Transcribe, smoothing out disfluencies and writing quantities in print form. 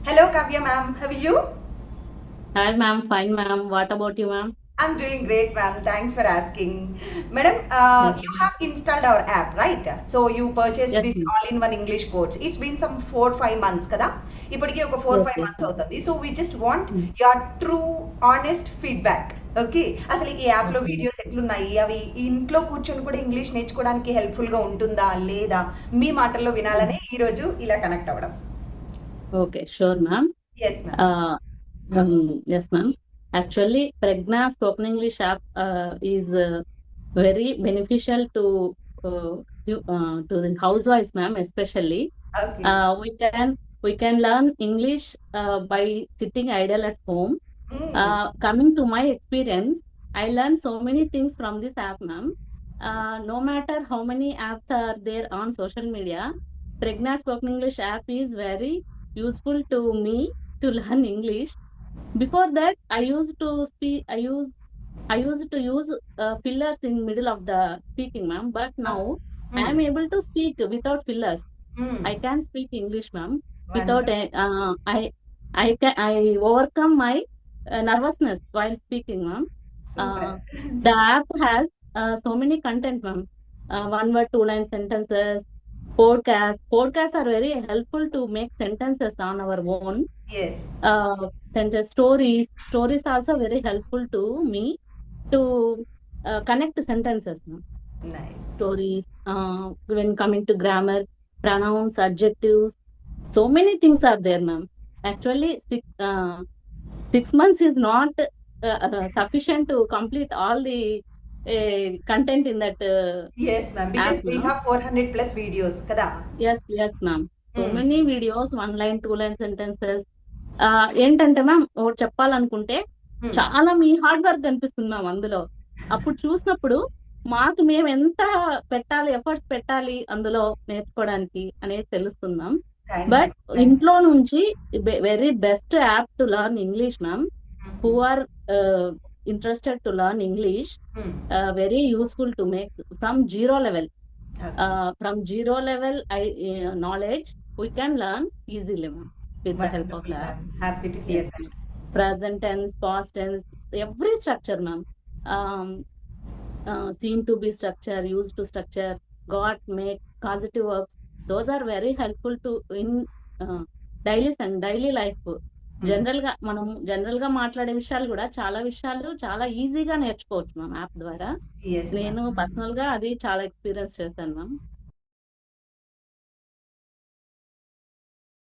Hello, Kavya ma'am. How are you? Hi, ma'am. Fine, ma'am. What about you, ma'am? I'm doing great, ma'am. Thanks for asking. Madam, Thank you you. have installed our app, right? So you purchased Yes, this ma'am. all-in-one English course. It's been some 4 5 months, kada? ఇప్పటికి ఒక four Yes, five yes, months ma'am. అవుతుంది. So we just want Mm. Your true honest feedback. Okay, అసలు ఈ యాప్లో Okay, ma'am. Videos ఎట్లున్నాయి, అవి ఇంట్లో కూర్చొని కూడా ఇంగ్లీష్ నేర్చుకోవడానికి హెల్ప్ఫుల్గా ఉంటుందా లేదా, మీ మాటల్లో Mm. వినాలనే ఈరోజు ఇలా కనెక్ట్ అవ్వడం. Okay, sure, ma'am. Yes ma'am. Uh, yes, ma'am. Actually, Pregna Spoken English app is very beneficial to the housewives, ma'am. Especially, okay. we can learn English by sitting idle at home. Coming to my experience, I learned so many things from this app, ma'am. No matter how many apps are there on social media, Pregna Spoken English app is very useful to me to learn English. Before that, I used to use fillers in middle of the speaking, ma'am. But now I am able to speak without fillers. I can speak English, ma'am, without wonderful. I overcome my nervousness while speaking, ma'am. Super. Uh, the app has so many content, ma'am. One word, two line sentences, podcasts. Podcasts are very helpful to make sentences on our own. Yes. Sentence stories also very helpful to me to connect sentences, ma'am. Nice. Stories, when coming to grammar, pronouns, adjectives, so many things are there, ma'am. Actually, 6 months is not sufficient to complete all the content in that Yes, ma'am. app, Because we ma'am. have 400 plus videos, kada? Yes, yes, ma'am. So Mm. many videos, one line, two line sentences. ఏంటంటే ma'am ఒకటి చెప్పాలనుకుంటే Mm. చాలా మీ hard work కనిపిస్తుంది ma'am అందులో. అప్పుడు చూసినప్పుడు మాకు మేము ఎంత పెట్టాలి, ఎఫర్ట్స్ పెట్టాలి అందులో నేర్చుకోవడానికి అనేది తెలుస్తుంది ma'am. Thank you. But Thanks. ఇంట్లో నుంచి very best app to learn English ma'am. Who Mhm. Are interested to learn English, Mm. Very useful to make from zero level. Okay. From zero level knowledge, we can learn easily, ma'am, with the help of Wonderful, the app. ma'am. Happy to Yes, hear that. ma'am. Present tense, past tense, every structure, ma'am. Um, Seem to be structure, used to structure, got, make, causative verbs. Those are very helpful to in uh, daily life. Mm. General గా మాట్లాడే విషయాలు కూడా చాలా విషయాలు చాలా ఈజీగా నేర్చుకోవచ్చు ma'am app ద్వారా. Yes, ma'am. నేను పర్సనల్ గా అది చాలా ఎక్స్పీరియన్స్ చేశాను మ్యామ్.